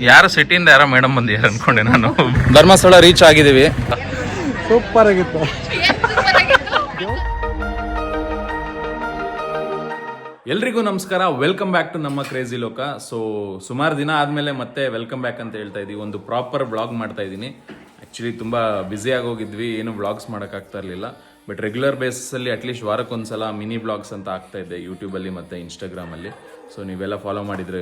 ಯಾರು ಸಿಟಿಯಿಂದ ಯಾರೋ ಮೇಡಮ್ ಬಂದಿದ್ದಾರೆ ಅನ್ಕೊಂಡೆ ನಾನು. ಧರ್ಮಸ್ಥಳ ರೀಚ್ ಆಗಿದ್ದೀವಿ. ಸೂಪರ್ ಆಗಿತ್ತು. ಎಲ್ರಿಗೂ ನಮಸ್ಕಾರ, ವೆಲ್ಕಮ್ ಬ್ಯಾಕ್ ಟು ನಮ್ಮ ಕ್ರೇಜಿ ಲೋಕ. ಸೊ ಸುಮಾರು ದಿನ ಆದಮೇಲೆ ಮತ್ತೆ ವೆಲ್ಕಮ್ ಬ್ಯಾಕ್ ಅಂತ ಹೇಳ್ತಾ ಇದ್ದೀವಿ. ಒಂದು ಪ್ರಾಪರ್ ಬ್ಲಾಗ್ ಮಾಡ್ತಾ ಇದ್ದೀನಿ. ಆ್ಯಕ್ಚುಲಿ ತುಂಬ ಬ್ಯುಸಿಯಾಗಿ ಹೋಗಿದ್ವಿ, ಏನು ಬ್ಲಾಗ್ಸ್ ಮಾಡೋಕ್ಕಾಗ್ತಾ ಇರಲಿಲ್ಲ. ಬಟ್ ರೆಗ್ಯುಲರ್ ಬೇಸಿಸಲ್ಲಿ ಅಟ್ಲೀಸ್ಟ್ ವಾರಕ್ಕೊಂದ್ಸಲ ಮಿನಿ ಬ್ಲಾಗ್ಸ್ ಅಂತ ಆಗ್ತಾ ಇದ್ದೆ ಯೂಟ್ಯೂಬಲ್ಲಿ ಮತ್ತು ಇನ್ಸ್ಟಾಗ್ರಾಮಲ್ಲಿ. ಸೊ ನೀವೆಲ್ಲ ಫಾಲೋ ಮಾಡಿದರೆ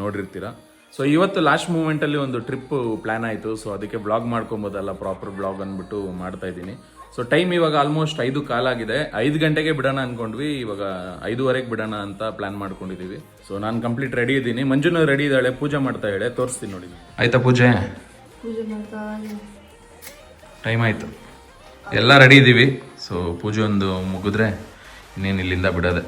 ನೋಡಿರ್ತೀರಾ. ಸೊ ಇವತ್ತು ಲಾಸ್ಟ್ ಮೂಮೆಂಟಲ್ಲಿ ಒಂದು ಟ್ರಿಪ್ ಪ್ಲ್ಯಾನ್ ಆಯಿತು. ಸೊ ಅದಕ್ಕೆ ಬ್ಲಾಗ್ ಮಾಡ್ಕೊಬೋದಲ್ಲ, ಪ್ರಾಪರ್ ಬ್ಲಾಗ್ ಅಂದ್ಬಿಟ್ಟು ಮಾಡ್ತಾ ಇದ್ದೀನಿ. ಸೊ ಟೈಮ್ ಇವಾಗ ಆಲ್ಮೋಸ್ಟ್ 5 ಆಗಿದೆ. 5 ಗಂಟೆಗೆ ಬಿಡೋಣ ಅಂದ್ಕೊಂಡ್ವಿ, ಇವಾಗ 5:15 ಬಿಡೋಣ ಅಂತ ಪ್ಲಾನ್ ಮಾಡ್ಕೊಂಡಿದ್ದೀವಿ. ಸೊ ನಾನು ಕಂಪ್ಲೀಟ್ ರೆಡಿ ಇದ್ದೀನಿ, ಮಂಜುನೂ ರೆಡಿ ಇದ್ದಾಳೆ, ಪೂಜೆ ಮಾಡ್ತಾ ಇದ್ದಾಳೆ, ತೋರಿಸ್ತೀನಿ ನೋಡಿ. ಆಯ್ತಾ ಪೂಜೆ? ಟೈಮ್ ಆಯಿತು, ಎಲ್ಲ ರೆಡಿ ಇದ್ದೀವಿ. ಸೊ ಪೂಜೆ ಒಂದು ಮುಗಿದ್ರೆ ಇನ್ನೇನು ಇಲ್ಲಿಂದ ಬಿಡೋದೆ.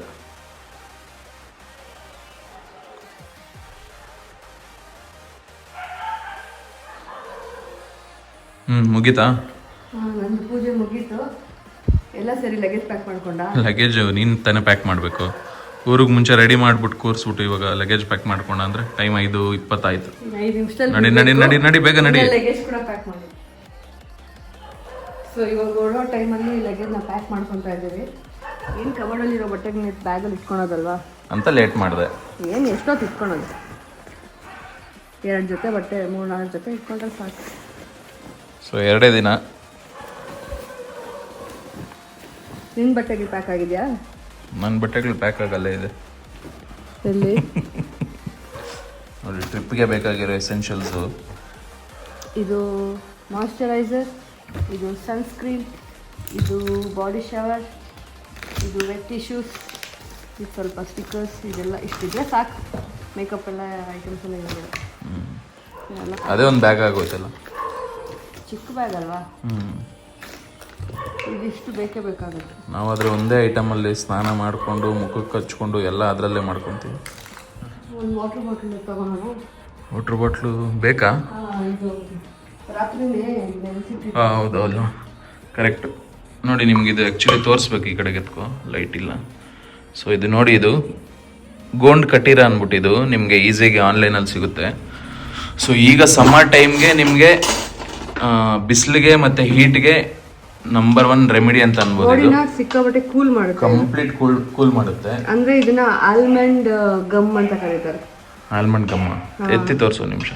ಮುಗೀತಾ? ನಂದು ಪೂಜೆ ಮುಗೀತು, ಎಲ್ಲ ಸರಿ. ಲಗೇಜ್ ಪ್ಯಾಕ್ ಮಾಡ್ಕೊಂಡ? ಲಗೇಜ್ ನೀನು ತಾನೇ ಪ್ಯಾಕ್ ಮಾಡಬೇಕು. ಊರಿಗೆ ಮುಂಚೆ ರೆಡಿ ಮಾಡ್ಬಿಟ್ಟು ಕೂರಿಸ್ಬಿಟ್ಟು ಇವಾಗ ಲಗೇಜ್ ಪ್ಯಾಕ್ ಮಾಡ್ಕೊಂಡ ಅಂದ್ರೆ ಟೈಮ್ 5:20 ಆಯ್ತು. 5 ನಿಮಿಷದಲ್ಲಿ ನಡಿ ನಡಿ ನಡಿ ನಡಿ ಬೇಗ ನಡಿ. ಲಗೇಜ್ ಕೂಡ ಪ್ಯಾಕ್ ಮಾಡಿ. ಸೊ ಇವಾಗ ಹೊರಡೋ ಟೈಮಲ್ಲಿ ಲಗೇಜ್ನ ಪ್ಯಾಕ್ ಮಾಡ್ಕೊತಾ ಇದ್ದೀವಿ. ಏನು ಕವರ್ಡಲ್ಲಿರೋ ಬಟ್ಟೆಗೆ ಬ್ಯಾಗಲ್ಲಿ ಇಟ್ಕೊಳೋದಲ್ವಾ ಅಂತ ಲೇಟ್ ಮಾಡಿದೆ. ಏನು ಎಷ್ಟೊತ್ತು ಇಟ್ಕೊಳೋದು? 2 ಜೊತೆ ಬಟ್ಟೆ, 3-4 ಜೊತೆ ಇಟ್ಕೊಂಡ್ರೆ ಸಾಕು. ಸೊ 2 ದಿನ. ನಿನ್ನ ಬಟ್ಟೆಗೆ ಪ್ಯಾಕ್ ಆಗಿದೆಯಾ? ನನ್ನ ಬಟ್ಟೆಗಳು ಪ್ಯಾಕ್ ಆಗಲ್ಲ ಇದೆ. ಎಲ್ಲಿ? ನೋಡಿ, ಟ್ರಿಪ್ಗೆ ಬೇಕಾಗಿರೋ ಎಸೆನ್ಷಿಯಲ್ಸು. ಇದು ಮಾಯ್ಶ್ಚರೈಸರ್, ಇದು ಸನ್ಸ್ಕ್ರೀನ್, ಇದು ಬಾಡಿ ಶವರ್, ಇದು ವೆಟ್ ಟಿಶ್ಯೂಸ್, ಇದು ಸ್ವಲ್ಪ ಸ್ಟಿಕ್ಕರ್ಸ್, ಇದೆಲ್ಲ ಇಷ್ಟಿದ್ರೆ ಸಾಕು. ಮೇಕಪ್ ಎಲ್ಲ ಐಟಮ್ಸ್ ಎಲ್ಲ ಇದೆ. ಅದೇ ಒಂದು ಬ್ಯಾಗ್ ಆಗೋಯ್ತಲ್ಲ, ಚಿಕ್ಕ ಬ್ಯಾಗ್ ಅಲ್ವಾ? ಇದಿಷ್ಟು ಬೇಕೇ ಬೇಕಾಗುತ್ತೆ. ನಾವಾದರೆ ಒಂದೇ ಐಟಮಲ್ಲಿ ಸ್ನಾನ ಮಾಡಿಕೊಂಡು ಮುಖಕ್ಕೆ ಹಚ್ಕೊಂಡು ಎಲ್ಲ ಅದರಲ್ಲೇ ಮಾಡ್ಕೊತೀವಿ. ಒಂದು ವಾಟರ್ ಬಾಟಲ್ ತಗೊಳ್ಳೋಣ. ವಾಟರ್ ಬಾಟ್ಲು ಬೇಕಾ? ಇದು ರಾತ್ರಿನೇ ನೆನೆಸಿಟ್ಟು. ಹೌದು ಹೌದು, ಕರೆಕ್ಟ್. ನೋಡಿ, ನಿಮ್ಗೆ ಇದು ಆ್ಯಕ್ಚುಲಿ ತೋರಿಸ್ಬೇಕು, ಈ ಕಡೆಗೆ ಎತ್ಕೋ, ಲೈಟ್ ಇಲ್ಲ. ಸೊ ಇದು ನೋಡಿ, ಇದು ಗೋಂಡ್ ಕಟೀರ ಅಂದ್ಬಿಟ್ಟಿದ್ದು ನಿಮಗೆ ಈಸಿಯಾಗಿ ಆನ್ಲೈನಲ್ಲಿ ಸಿಗುತ್ತೆ. ಸೊ ಈಗ ಸಮ್ಮರ್ ಟೈಮ್ಗೆ ನಿಮಗೆ ಬಿಸಿಲಿಗೆ ಮತ್ತು ಹೀಟ್ಗೆ ನಂಬರ್ 1 ರೆಮಿಡಿ ಅಂತ ಅನ್ಬೋದು. ಸಿಕ್ಕಾಪಟ್ಟೆ ಕೂಲ್ ಮಾಡುತ್ತೆ, ಕಂಪ್ಲೀಟ್ ಕೂಲ್ ಮಾಡುತ್ತೆ. ಅಂದ್ರೆ ಇದನ್ನ ಆಲ್ಮಂಡ್ ಗಮ್ ಅಂತ ಕರೀತಾರೆ. ಆಲ್ಮಂಡ್ ಗಮ್ ಎತ್ತಿ ತೋರಿಸೋ ನಿಮಿಷ.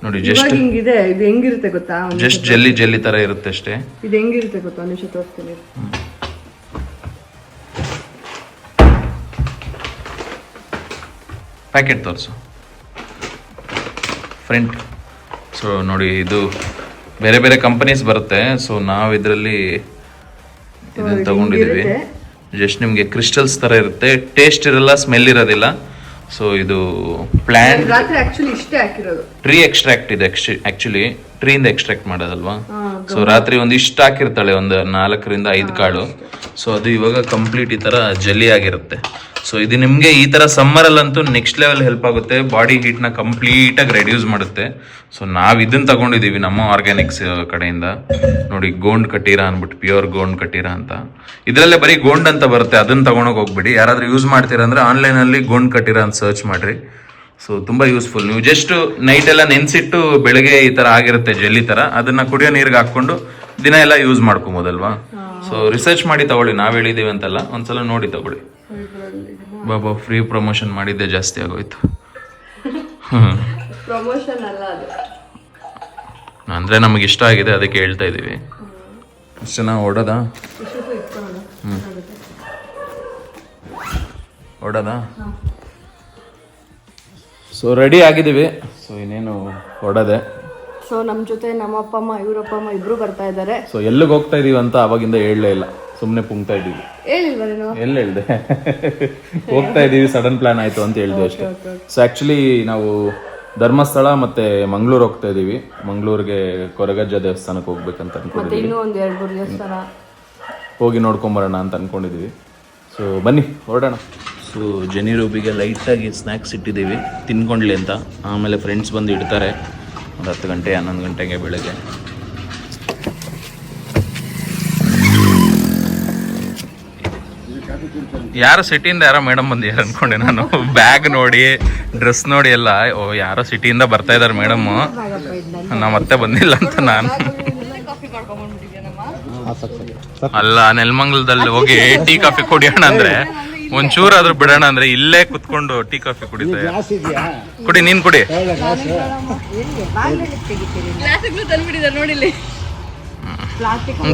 ನೋಡಿ, ಜಸ್ಟ್ ಹಿಂಗಿದೆ. ಇದು ಹೆಂಗಿರುತ್ತೆ ಗೊತ್ತಾ? ಜಸ್ಟ್ ಜೆಲ್ಲಿ ತರ ಇರುತ್ತೆ ಅಷ್ಟೇ. ಇದು ಹೆಂಗಿರುತ್ತೆ ಗೊತ್ತಾ? ಒಂದು ನಿಮಿಷ ತೋರಿಸ್ತೀನಿ. ಪ್ಯಾಕೆಟ್ ತೋರಿಸು ಫ್ರಂಟ್. ಸೊ ನೋಡಿ, ಇದು ಬೇರೆ ಬೇರೆ ಕಂಪನೀಸ್ ಬರುತ್ತೆ. ಸೊ ನಾವು ಇದರಲ್ಲಿ ಇದನ್ನು ತಗೊಂಡಿದ್ದೀವಿ. ಜಸ್ಟ್ ನಿಮಗೆ ಕ್ರಿಸ್ಟಲ್ಸ್ ಥರ ಇರುತ್ತೆ, ಟೇಸ್ಟ್ ಇರಲ್ಲ, ಸ್ಮೆಲ್ ಇರೋದಿಲ್ಲ. ಸೊ ಇದು ಪ್ಲಾಂಟ್ ಟ್ರೀ ಎಕ್ಸ್ಟ್ರಾಕ್ಟ್ ಇದೆ. ಆ್ಯಕ್ಚುಲಿ ಟ್ರೀಯಿಂದ ಎಕ್ಸ್ಟ್ರಾಕ್ಟ್ ಮಾಡೋದಲ್ವಾ. ಸೊ ರಾತ್ರಿ ಒಂದಿಷ್ಟು ಹಾಕಿರ್ತಾಳೆ, ಒಂದು 4ರಿಂದ 5 ಕಾಳು. ಸೊ ಅದು ಇವಾಗ ಕಂಪ್ಲೀಟ್ ಈ ಥರ ಜೆಲ್ಲಿ ಆಗಿರುತ್ತೆ. ಸೊ ಇದು ನಿಮಗೆ ಈ ಥರ ಸಮ್ಮರಲ್ಲಂತೂ ನೆಕ್ಸ್ಟ್ ಲೆವೆಲ್ ಹೆಲ್ಪ್ ಆಗುತ್ತೆ. ಬಾಡಿ ಹೀಟ್ನ ಕಂಪ್ಲೀಟಾಗಿ ರೆಡ್ಯೂಸ್ ಮಾಡುತ್ತೆ. ಸೊ ನಾವು ಇದನ್ನು ತಗೊಂಡಿದ್ದೀವಿ ನಮ್ಮ ಆರ್ಗ್ಯಾನಿಕ್ಸ್ ಕಡೆಯಿಂದ. ನೋಡಿ, ಗೋಂಡ್ ಕಟೀರ ಅಂದ್ಬಿಟ್ಟು, ಪ್ಯೂರ್ ಗೋಂಡ್ ಕಟೀರ ಅಂತ. ಇದರಲ್ಲೇ ಬರೀ ಗೋಂಡ್ ಅಂತ ಬರುತ್ತೆ, ಅದನ್ನು ತಗೊಂಡೋಗಿ ಹೋಗ್ಬಿಡಿ. ಯಾರಾದರೂ ಯೂಸ್ ಮಾಡ್ತೀರಂದ್ರೆ ಆನ್ಲೈನಲ್ಲಿ ಗೋಂಡ್ ಕಟೀರ ಅಂತ ಸರ್ಚ್ ಮಾಡಿರಿ. ಸೊ ತುಂಬ ಯೂಸ್ಫುಲ್. ನೀವು ಜಸ್ಟ್ ನೈಟೆಲ್ಲ ನೆನೆಸಿಟ್ಟು ಬೆಳಗ್ಗೆ ಈ ಥರ ಆಗಿರುತ್ತೆ ಜೆಲ್ಲಿ ಥರ, ಅದನ್ನು ಕುಡಿಯೋ ನೀರಿಗೆ ಹಾಕ್ಕೊಂಡು ದಿನ ಎಲ್ಲ ಯೂಸ್ ಮಾಡ್ಕೊಬೋದಲ್ವಾ. ಸೊ ರಿಸರ್ಚ್ ಮಾಡಿ ತಗೊಳ್ಳಿ, ನಾವು ಹೇಳಿದ್ದೀವಿ ಅಂತಲ್ಲ, ಒಂದ್ಸಲ ನೋಡಿ ತಗೊಳ್ಳಿ. ಬಾಬಾ ಫ್ರೀ ಪ್ರಮೋಷನ್ ಮಾಡಿದ್ದೆ ಜಾಸ್ತಿ ಆಗೋಯ್ತು. ಅಂದರೆ ನಮಗೆ ಇಷ್ಟ ಆಗಿದೆ, ಅದಕ್ಕೆ ಹೇಳ್ತಾ ಇದ್ದೀವಿ. ಅಷ್ಟು ಚೆನ್ನಾಗಿ ಓಡೋದಾ? ಓಡೋದಾ? ಸೊ ರೆಡಿ ಆಗಿದ್ದೀವಿ. ಸೊ ಇನ್ನೇನು ಹೊಡೋದೆ. ಸೊ ನಮ್ಮ ಜೊತೆ ನಮ್ಮ ಅಪ್ಪ ಅಮ್ಮ, ಇವರಪ್ಪ ಅಮ್ಮ ಇಬ್ರು ಬರ್ತಾ ಇದ್ದಾರೆ. ಸೊ ಎಲ್ಲಿಗೆ ಹೋಗ್ತಾ ಇದೀವಿ ಅಂತ ಅವಾಗಿಂದ ಹೇಳಲೇ ಇಲ್ಲ, ಸುಮ್ಮನೆ ಪುಂಗ್ತಾ ಇದ್ದೀವಿ. ಹೇಳಿಲ್ವಾ ನೀನು? ಎಲ್ಲಿ ಹೇಳ್ದೆ? ಹೋಗ್ತಾ ಇದೀವಿ, ಸಡನ್ ಪ್ಲಾನ್ ಆಯ್ತು ಅಂತ ಹೇಳಿದ್ವಿ ಅಷ್ಟೇ. ಸೊ ಆ್ಯಕ್ಚುಲಿ ನಾವು ಧರ್ಮಸ್ಥಳ ಮತ್ತೆ ಮಂಗಳೂರು ಹೋಗ್ತಾ ಇದೀವಿ. ಮಂಗಳೂರಿಗೆ ಕೊರಗಜ್ಜ ದೇವಸ್ಥಾನಕ್ಕೆ ಹೋಗ್ಬೇಕಂತ ಅನ್ಕೊಂಡಿದ್ದೀವಿ. ಇನ್ನೂ ಒಂದು 2-3 ದೇವಸ್ಥಾನ ಹೋಗಿ ನೋಡ್ಕೊಂಬರೋಣ ಅಂತ ಅನ್ಕೊಂಡಿದ್ದೀವಿ. ಸೊ ಬನ್ನಿ ಹೊರಡೋಣ. ಸೊ ಜೆನಿ ರೂಬಿಗೆ ಲೈಟಾಗಿ ಸ್ನ್ಯಾಕ್ಸ್ ಇಟ್ಟಿದ್ದೀವಿ, ತಿನ್ಕೊಂಡ್ಲಿ ಅಂತ. ಆಮೇಲೆ ಫ್ರೆಂಡ್ಸ್ ಬಂದು ಇಡ್ತಾರೆ ಒಂದು 10 ಗಂಟೆ 11 ಗಂಟೆಗೆ ಬೆಳಗ್ಗೆ. ಯಾರೋ ಸಿಟಿಯಿಂದ ಯಾರೋ ಮೇಡಮ್ ಬಂದಿದ್ದಾರೆ ಅನ್ಕೊಂಡೆ ನಾನು. ಬ್ಯಾಗ್ ನೋಡಿ ಡ್ರೆಸ್ ನೋಡಿ ಎಲ್ಲ ಓ ಯಾರೋ ಸಿಟಿಯಿಂದ ಬರ್ತಾ ಇದಾರೆ ಮೇಡಮ್, ನಾ ಮತ್ತೆ ಬಂದಿಲ್ಲ ಅಂತ ನಾನು. ಅಲ್ಲ ನೆಲಮಂಗಲದಲ್ಲಿ ಹೋಗಿ ಟೀ ಕಾಫಿ ಕುಡಿಯೋಣ ಅಂದ್ರೆ ಒಂಚೂರಾದ್ರೂ ಬಿಡೋಣ ಅಂದ್ರೆ ಇಲ್ಲೇ ಕುತ್ಕೊಂಡು ಟೀ ಕಾಫಿ ಕುಡಿತಾ ಕುಡಿ, ನೀನ್ ಕುಡಿ.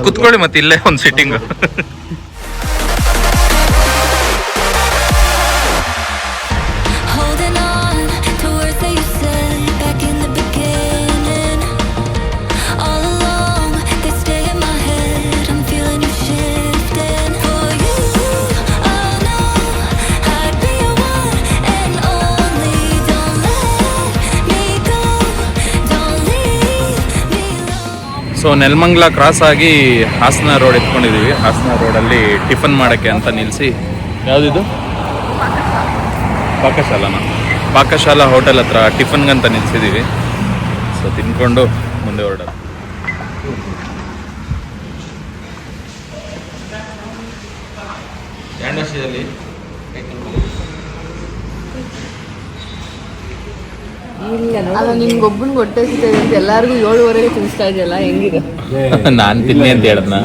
ಕುತ್ಕೊಳ್ಳಿ ಮತ್ತೆ ಇಲ್ಲೇ ಒಂದು ಸಿಟ್ಟಿಂಗ್. ಸೊ ನೆಲಮಂಗಲ ಕ್ರಾಸ್ ಆಗಿ ಹಾಸನ ರೋಡ್ ಎತ್ಕೊಂಡಿದ್ದೀವಿ. ಹಾಸನ ರೋಡಲ್ಲಿ ಟಿಫನ್ ಮಾಡೋಕ್ಕೆ ಅಂತ ನಿಲ್ಲಿಸಿ, ಯಾವುದಿದು ಪಾಕಶಾಲಾ ಹೋಟೆಲ್ ಹತ್ರ ಟಿಫನ್ಗಂತ ನಿಲ್ಸಿದ್ದೀವಿ. ಸೊ ತಿನ್ಕೊಂಡು ಮುಂದೆ ಹೊರಡೋದು. ಅಲ್ಲ ನಿಮ್ಗೆ ಒಬ್ಬನಿಗೆ ಹೊಟ್ಟೆ ಸಿಗ್ತದೆ ಅಂತ ಎಲ್ಲರಿಗೂ 7:30 ತಿನ್ನಿಸ್ತಾ ಇದೆಯಲ್ಲ, ಹೆಂಗಿದೆ? ನಾನು ತಿನ್ನಿ ಅಂತ ಹೇಳಿದ್ನ.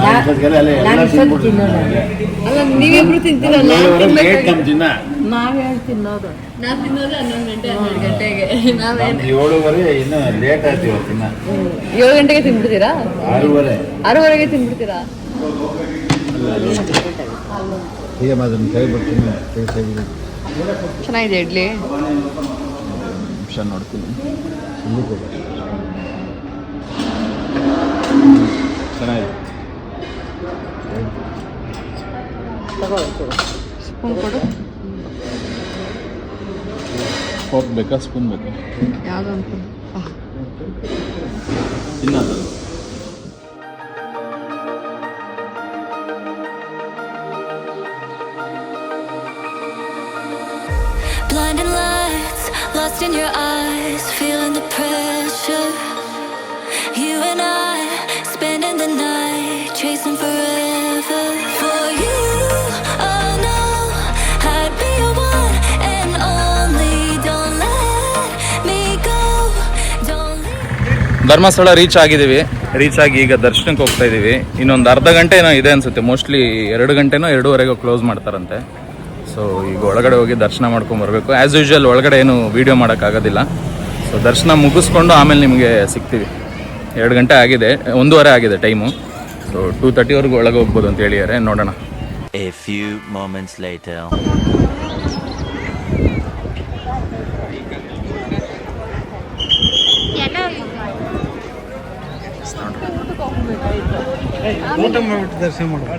ಅಲ್ಲ ನೀವಿಬ್ರು ತಿಂತೀರಲ್ಲ, ನಾವ್ ಹೇಳಿ ತಿನ್ನೋದು. ನಾವ್ ತಿನ್ನೋದು 11 ಗಂಟೆ 12 ಗಂಟೆಗೆ. ನಾವೇನು 7:30 ಇನ್ನು ಲೇಟ್ ಆಯ್ತು ಇವತ್ತಿನ. 7 ಗಂಟೆಗೆ ತಿನ್ಬಿಡ್ತೀರಾ? 6:30ಗೆ ತಿನ್ಬಿಡ್ತೀರಾ? ಚೆನ್ನಾಗಿದೆ ಇಡ್ಲಿ. ನೋಡ್ತೀನಿ ಚೆನ್ನಾಗಿದೆ. ಸ್ಪೂನ್ ಕೊಡು. ಫೋರ್ಕ್ ಬೇಕಾ ಸ್ಪೂನ್ ಬೇಕಾ? ಯಾವುದು ಅಂತ ತಿನ್ನೋದು. Blinding lights, lost in your eyes, feeling the pressure. You and I, spending the night, chasing forever. For you, oh no, I'd be your one and only. Don't let me go, don't leave. Dharmasthala reach ಆಗಿದ್ದೀವಿ. Reach ಆಗಿ ಈಗ ದರ್ಶನಕ್ಕೆ ಹೋಗ್ತಾ ಇದ್ದೀವಿ. ಇನ್ನೊಂದು ಅರ್ಧ ಗಂಟೆ ಏನೋ ಇದೆ ಅನ್ಸುತ್ತೆ. ಮೋಸ್ಟ್ಲಿ 2 ಗಂಟೆನೋ 2:30 ಕ್ಲೋಸ್ ಮಾಡ್ತಾರಂತೆ. ಸೊ ಈಗ ಒಳಗಡೆ ಹೋಗಿ ದರ್ಶನ ಮಾಡ್ಕೊಂಬರ್ಬೇಕು. ಆ್ಯಸ್ ಯೂಶ್ವಲ್ ಒಳಗಡೆ ಏನು ವೀಡಿಯೋ ಮಾಡೋಕ್ಕಾಗೋದಿಲ್ಲ. ಸೊ ದರ್ಶನ ಮುಗಿಸ್ಕೊಂಡು ಆಮೇಲೆ ನಿಮಗೆ ಸಿಗ್ತೀವಿ. 2 ಗಂಟೆ ಆಗಿದೆ, 1:15 ಆಗಿದೆ ಟೈಮು. ಸೊ 2:30ವರೆಗೂ ಒಳಗೆ ಹೋಗ್ಬೋದು ಅಂತ ಹೇಳಿದ್ದಾರೆ. ನೋಡೋಣ. A few moments later. ಊಟ ಮಾಡಿಬಿಟ್ಟು ದರ್ಶನ ಮಾಡೋದು.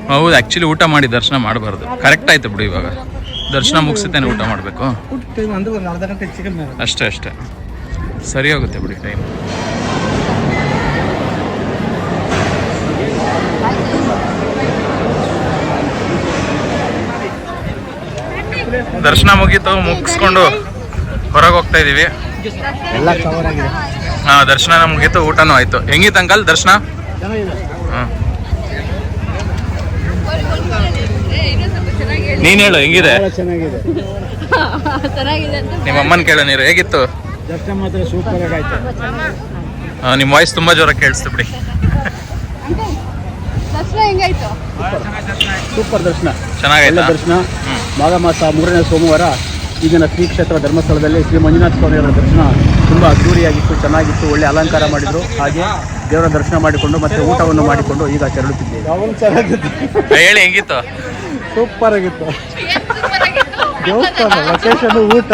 ಹೌದು, ಆ್ಯಕ್ಚುಲಿ ಊಟ ಮಾಡಿ ದರ್ಶನ ಮಾಡಬಾರ್ದು. ಕರೆಕ್ಟ್ ಆಯ್ತು ಬಿಡು. ಇವಾಗ ದರ್ಶನ ಮುಗಿಸುತ್ತೇನೆ ಊಟ ಮಾಡಬೇಕು ಒಂದು ಅರ್ಧ ಗಂಟೆ ಚಿಕನ್ ಅಷ್ಟೇ. ಸರಿ ಹೋಗುತ್ತೆ ಬಿಡಿ ಟೈಮ್. ದರ್ಶನ ಮುಗಿಸ್ಕೊಂಡು ಹೊರಗೆ ಹೋಗ್ತಾ ಇದೀವಿ. ಎಲ್ಲ ಕವರ್ ಆಗಿದೆ. ಹಾಂ, ದರ್ಶನ ಮುಗೀತು, ಊಟನೂ ಆಯ್ತು. ಹೆಂಗಿತ್ತು ಅಂಕಲ್ ದರ್ಶನ? ಹಾಂ, ನೀನ್ ಹೇಳು ಹೆಂಗಿದೆ? ಚೆನ್ನಾಗಿದೆ. ನಿಮ್ಮ ಅಮ್ಮನ ಕೇಳೋ ನೀರು ಹೇಗಿತ್ತು? ದರ್ಶನ ಮಾತ್ರ ಸೂಪರ್ ಆಗಾಯ್ತು. ನಿಮ್ಮ ವಾಯ್ಸ್ ತುಂಬಾ ಜೋರ ಕೇಳಿಸ್ತು ಬಿಡಿ. ದರ್ಶನ ಹೆಂಗಾಯ್ತು? ಸೂಪರ್ ದರ್ಶನ, ಚೆನ್ನಾಗಾಯ್ತು. ದರ್ಶನ ಮಾಘ ಮಾಸ 3ನೇ ಸೋಮವಾರ ಈಗಿನ ಶ್ರೀ ಕ್ಷೇತ್ರ ಧರ್ಮಸ್ಥಳದಲ್ಲಿ ಶ್ರೀ ಮಂಜುನಾಥ ಸ್ವಾಮಿಯವರ ದರ್ಶನ ತುಂಬ ಅದ್ದೂರಿಯಾಗಿತ್ತು, ಚೆನ್ನಾಗಿತ್ತು. ಒಳ್ಳೆ ಅಲಂಕಾರ ಮಾಡಿದ್ರು. ಹಾಗೆ ದೇವರ ದರ್ಶನ ಮಾಡಿಕೊಂಡು ಮತ್ತೆ ಊಟವನ್ನು ಮಾಡಿಕೊಂಡು ಈಗ ತೆರಳುತ್ತಿದ್ದೇವೆ. ಹೇಳಿ ಹೆಂಗಿತ್ತು? ಸೂಪರ್ ಆಗಿತ್ತು. ದೇವಸ್ಥಾನ, ಲೊಕೇಶನ್, ಊಟ,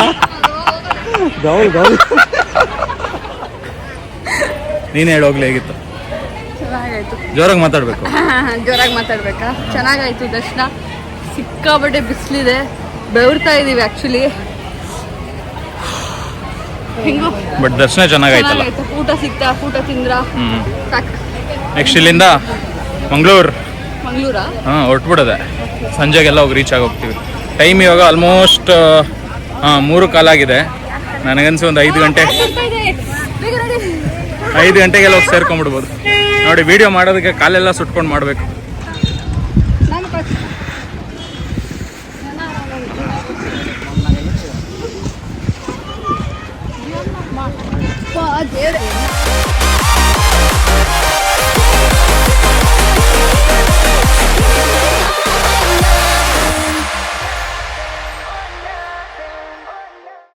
ಗೌಲ್. ನೀನು ಹೇಳಿ ಹೋಗ್ಲಿ ಹೇಗಿತ್ತು? ಚೆನ್ನಾಗಾಯ್ತು. ಜೋರಾಗಿ ಮಾತಾಡ್ಬೇಕು. ಜೋರಾಗಿ ಮಾತಾಡ್ಬೇಕಾ? ಚೆನ್ನಾಗಾಯ್ತು ದರ್ಶನ. ಸಿಕ್ಕಾಬಟ್ಟೆ ಬಿಸಿಲಿದೆ, ಬೆವರ್ತಾ ಇದೀವಿ ಆಕ್ಚುಲಿ. ಹೆಂಗೋ ಬಟ್ ದರ್ಶನ ಚೆನ್ನಾಗಾಯ್ತಲ್ಲ. ಊಟ ಸಿಕ್ತಾ? ಊಟ ತಿಂದ್ರ? ಸಾಕು. ನೆಕ್ಸ್ಟ್ ಇಲ್ಲಿಂದ ಮಂಗಳೂರಾ? ಹಾಂ, ಹೊರಟ್ಬಿಡೋದೆ. ಸಂಜೆಗೆಲ್ಲ ಹೋಗಿ ರೀಚ್ ಆಗೋಗ್ತೀವಿ. ಟೈಮ್ ಇವಾಗ ಆಲ್ಮೋಸ್ಟ್ 3 ಕಾಲಾಗಿದೆ. ನನಗನ್ಸಿ ಒಂದು 5 ಗಂಟೆಗೆಲ್ಲ ಹೋಗಿ ಸೇರ್ಕೊಂಡ್ಬಿಡ್ಬೋದು. ನೋಡಿ, ವಿಡಿಯೋ ಮಾಡೋದಕ್ಕೆ ಕಾಲೆಲ್ಲ ಸುಟ್ಕೊಂಡು ಮಾಡಬೇಕು. ದೇವ್ರೆ